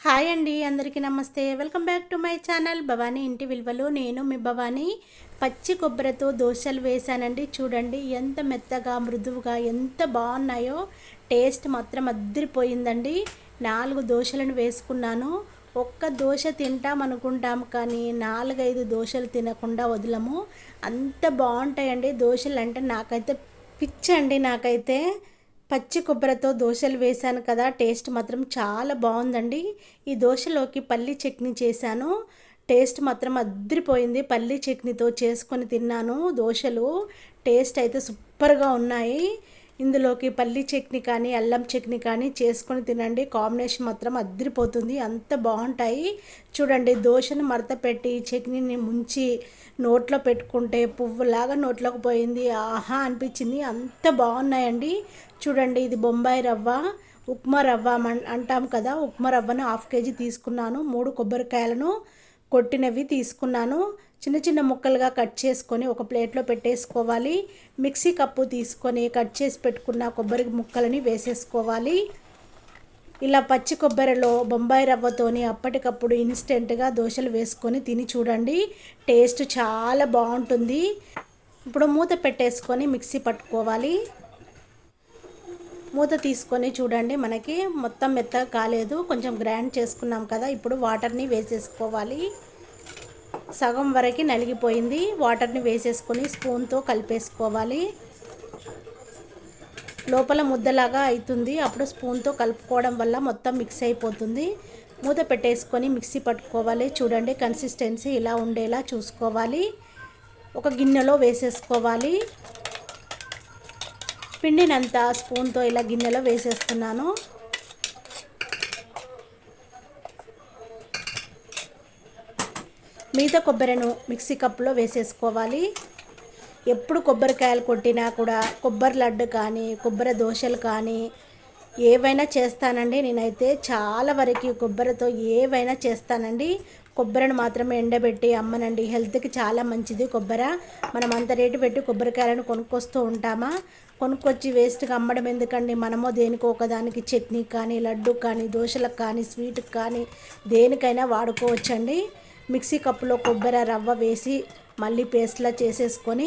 Hi అండి, అందరికీ నమస్తే. Welcome back to my channel Bhavani ఇంటి విలువలు. నేను మీ భవానీ. పచ్చి కొబ్బరితో దోశలు వేశానండి. చూడండి ఎంత మెత్తగా మృదువుగా ఎంత బాగున్నాయో. టేస్ట్ మాత్రం అద్దరిపోయిందండి. 4 దోశలను వేసుకున్నాను. ఒక్క దోశ తింటాం అనుకుంటాం కానీ 4-5 దోశలు తినకుండా వదలము. అంత బాగుంటాయండి దోశలు. అంటే నాకైతే పిచ్చండి. నాకైతే పచ్చి కొబ్బరితో దోశలు వేశాను కదా, టేస్ట్ మాత్రం చాలా బాగుందండి. ఈ దోశలోకి పల్లి చట్నీ చేశాను. టేస్ట్ మాత్రం అద్దరిపోయింది. పల్లి చట్నీతో చేసుకొని తిన్నాను దోశలు. టేస్ట్ అయితే సూపర్గా ఉన్నాయి. ఇందులోకి పల్లి చట్నీ కానీ అల్లం చట్నీ కానీ చేసుకొని తినండి. కాంబినేషన్ మాత్రం అద్దరిపోతుంది. అంత బాగుంటాయి. చూడండి, దోశను మడత పెట్టి చట్నీని ముంచి నోట్లో పెట్టుకుంటే పువ్వులాగా నోట్లోకి పోయింది. ఆహా అనిపించింది. అంత బాగున్నాయండి. చూడండి, ఇది బొంబాయి రవ్వ, ఉప్మా రవ్వ అంటాం కదా. ఉప్మా రవ్వను 1/2 kg తీసుకున్నాను. 3 కొబ్బరికాయలను కొట్టినవి తీసుకున్నాను. చిన్న చిన్న ముక్కలుగా కట్ చేసుకొని ఒక ప్లేట్లో పెట్టేసుకోవాలి. మిక్సీ కప్పు తీసుకొని కట్ చేసి పెట్టుకున్న కొబ్బరి ముక్కలని వేసేసుకోవాలి. ఇలా పచ్చి కొబ్బరిలో బొంబాయి రవ్వతోని అప్పటికప్పుడు ఇన్స్టెంట్గా దోశలు వేసుకొని తిని చూడండి. టేస్ట్ చాలా బాగుంటుంది. ఇప్పుడు మూత పెట్టేసుకొని మిక్సీ పట్టుకోవాలి. మూత తీసుకొని చూడండి, మనకి మొత్తం మెత్తగా కాలేదు, కొంచెం గ్రైండ్ చేసుకున్నాం కదా. ఇప్పుడు వాటర్ని వేసేసుకోవాలి. సగం వరకు నలిగిపోయింది. వాటర్ని వేసేసుకొని స్పూన్తో కలిపేసుకోవాలి. లోపల ముద్దలాగా అవుతుంది. అప్పుడు స్పూన్తో కలుపుకోవడం వల్ల మొత్తం మిక్స్ అయిపోతుంది. మూత పెట్టేసుకొని మిక్సీ పట్టుకోవాలి. చూడండి, కన్సిస్టెన్సీ ఇలా ఉండేలా చూసుకోవాలి. ఒక గిన్నెలో వేసేసుకోవాలి. పిండినంతా స్పూన్తో ఇలా గిన్నెలో వేసేస్తున్నాను. మిగతా కొబ్బరిను మిక్సీ కప్పులో వేసేసుకోవాలి. ఎప్పుడు కొబ్బరికాయలు కొట్టినా కూడా కొబ్బరి లడ్డు కానీ కొబ్బరి దోశలు కానీ ఏవైనా చేస్తానండి. నేనైతే చాలా వరకు కొబ్బరితో ఏవైనా చేస్తానండి. కొబ్బరిని మాత్రమే ఎండబెట్టి అమ్మనండి. హెల్త్కి చాలా మంచిది కొబ్బరి. మనం అంత రేటు పెట్టి కొబ్బరికాయలను కొనుక్కొస్తూ ఉంటామా? కొనుక్కొచ్చి వేస్ట్గా అమ్మడం ఎందుకండి? మనమో దేనికో ఒకదానికి చట్నీ కానీ లడ్డు కానీ దోశలకు కానీ స్వీట్కి కానీ దేనికైనా వాడుకోవచ్చండి. మిక్సీ కప్పులో కొబ్బరి రవ్వ వేసి మళ్ళీ పేస్ట్లా చేసేసుకొని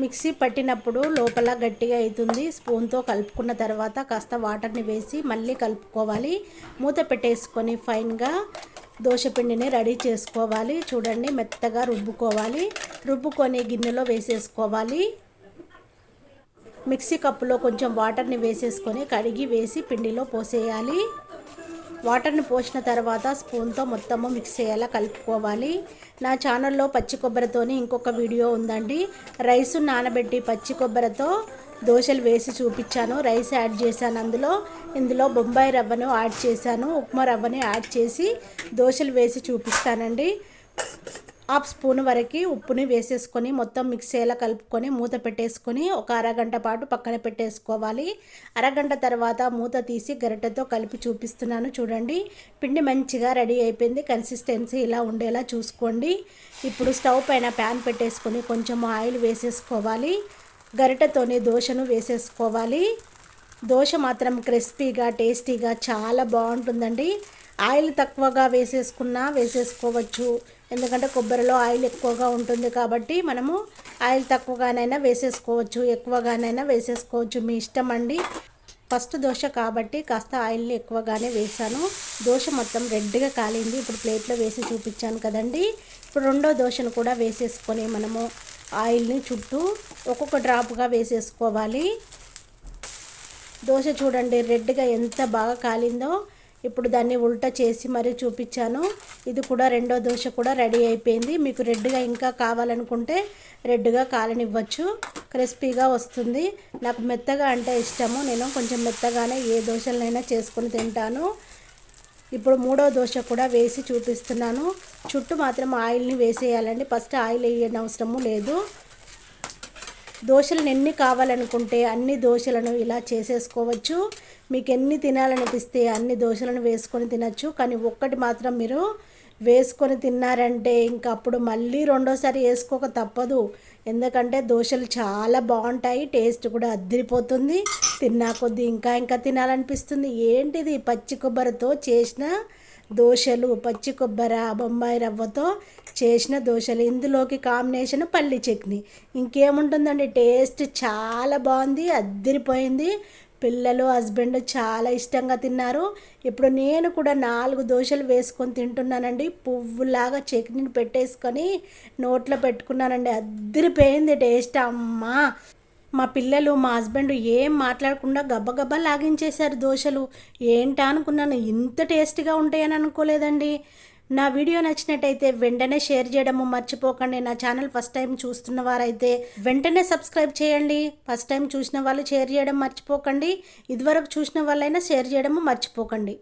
మిక్సీ పట్టినప్పుడు లోపల గట్టిగా అవుతుంది. స్పూన్తో కలుపుకున్న తర్వాత కాస్త వాటర్ని వేసి మళ్ళీ కలుపుకోవాలి. మూత పెట్టేసుకొని ఫైన్గా దోశపిండిని రెడీ చేసుకోవాలి. చూడండి, మెత్తగా రుబ్బుకోవాలి. రుబ్బుకొని గిన్నెలో వేసేసుకోవాలి. మిక్సీ కప్పులో కొంచెం వాటర్ని వేసేసుకొని కడిగి వేసి పిండిలో పోసేయాలి. వాటర్ని పోసిన తర్వాత స్పూన్తో మొత్తము మిక్స్ అయ్యేలా కలుపుకోవాలి. నా ఛానల్లో పచ్చి కొబ్బరితోని ఇంకొక వీడియో ఉందండి. రైసు నానబెట్టి పచ్చి కొబ్బరితో దోశలు వేసి చూపించాను. రైస్ యాడ్ చేశాను. ఇందులో బొంబాయి రవ్వను యాడ్ చేశాను. ఉప్మా రవ్వని యాడ్ చేసి దోశలు వేసి చూపిస్తానండి. 1/2 స్పూన్ వరకు ఉప్పుని వేసేసుకొని మొత్తం మిక్స్ అయ్యేలా కలుపుకొని మూత పెట్టేసుకొని ఒక అరగంట పాటు పక్కన పెట్టేసుకోవాలి. అరగంట తర్వాత మూత తీసి గరిటెతో కలిపి చూపిస్తున్నాను. చూడండి, పిండి మంచిగా రెడీ అయిపోయింది. కన్సిస్టెన్సీ ఇలా ఉండేలా చూసుకోండి. ఇప్పుడు స్టవ్ పైన ప్యాన్ పెట్టేసుకొని కొంచెం ఆయిల్ వేసేసుకోవాలి. గరిటెతోని దోశను వేసేసుకోవాలి. దోశ మాత్రం క్రిస్పీగా టేస్టీగా చాలా బాగుంటుందండి. ఆయిల్ తక్కువగా వేసేసుకోవచ్చు. ఎందుకంటే కొబ్బరిలో ఆయిల్ ఎక్కువగా ఉంటుంది కాబట్టి మనము ఆయిల్ తక్కువగానైనా వేసేసుకోవచ్చు, ఎక్కువగానైనా వేసేసుకోవచ్చు. మీ ఇష్టం అండి. ఫస్ట్ దోశ కాబట్టి కాస్త ఆయిల్ని ఎక్కువగానే వేసాను. దోశ మొత్తం రెడ్గా కాలింది. ఇప్పుడు ప్లేట్లో వేసి చూపించాను కదండి. ఇప్పుడు రెండో దోశను కూడా వేసేసుకొని మనము ఆయిల్ని చుట్టూ ఒక్కొక్క డ్రాప్గా వేసేసుకోవాలి. దోశ చూడండి రెడ్గా ఎంత బాగా కాలిందో. ఇప్పుడు దాన్ని ఉల్టా చేసి మరీ చూపించాను. ఇది కూడా రెండో దోశ కూడా రెడీ అయిపోయింది. మీకు రెడ్గా ఇంకా కావాలనుకుంటే రెడ్గా కాలనివ్వచ్చు. క్రిస్పీగా వస్తుంది. నాకు మెత్తగా అంటే ఇష్టము. నేను కొంచెం మెత్తగానే ఏ దోశలనైనా చేసుకొని తింటాను. ఇప్పుడు మూడో దోశ కూడా వేసి చూపిస్తున్నాను. చుట్టూ మాత్రం ఆయిల్ని వేసేయాలండి. ఫస్ట్ ఆయిల్ వేయనవసరము లేదు. దోశలను ఎన్ని కావాలనుకుంటే అన్ని దోశలను ఇలా చేసేసుకోవచ్చు. మీకు ఎన్ని తినాలనిపిస్తే అన్ని దోశలను వేసుకొని తినచ్చు. కానీ ఒక్కటి మాత్రం మీరు వేసుకొని తిన్నారంటే ఇంకా అప్పుడు మళ్ళీ రెండోసారి వేసుకోక తప్పదు. ఎందుకంటే దోశలు చాలా బాగుంటాయి, టేస్ట్ కూడా అద్దరిపోతుంది. తిన్నా కొద్దీ ఇంకా ఇంకా తినాలనిపిస్తుంది. ఏంటిది పచ్చి కొబ్బరితో చేసిన దోశలు, పచ్చి కొబ్బరి బొంబాయి రవ్వతో చేసిన దోశలు, ఇందులోకి కాంబినేషన్ పల్లి చట్నీ. ఇంకేముంటుందండి, టేస్ట్ చాలా బాగుంది, అద్దరిపోయింది. పిల్లలు హస్బెండ్ చాలా ఇష్టంగా తిన్నారు. ఇప్పుడు నేను కూడా 4 దోశలు వేసుకొని తింటున్నానండి. పువ్వులాగా చట్నీని పెట్టేసుకొని నోట్లో పెట్టుకున్నానండి. అద్దరిపోయింది టేస్ట్. అమ్మా, మా పిల్లలు మా హస్బెండ్ ఏం మాట్లాడకుండా గబ్బగబ్బా లాగించేశారు దోశలు. ఏంటా అనుకున్నాను, ఇంత టేస్ట్గా ఉంటాయని అనుకోలేదండి. నా వీడియో నచ్చినట్టయితే వెంటనే షేర్ చేయడము మర్చిపోకండి. నా ఛానల్ ఫస్ట్ టైం చూస్తున్న వారైతే వెంటనే సబ్స్క్రైబ్ చేయండి. ఫస్ట్ టైం చూసిన వాళ్ళు షేర్ చేయడం మర్చిపోకండి. ఇదివరకు చూసిన వాళ్ళైనా షేర్ చేయడము మర్చిపోకండి.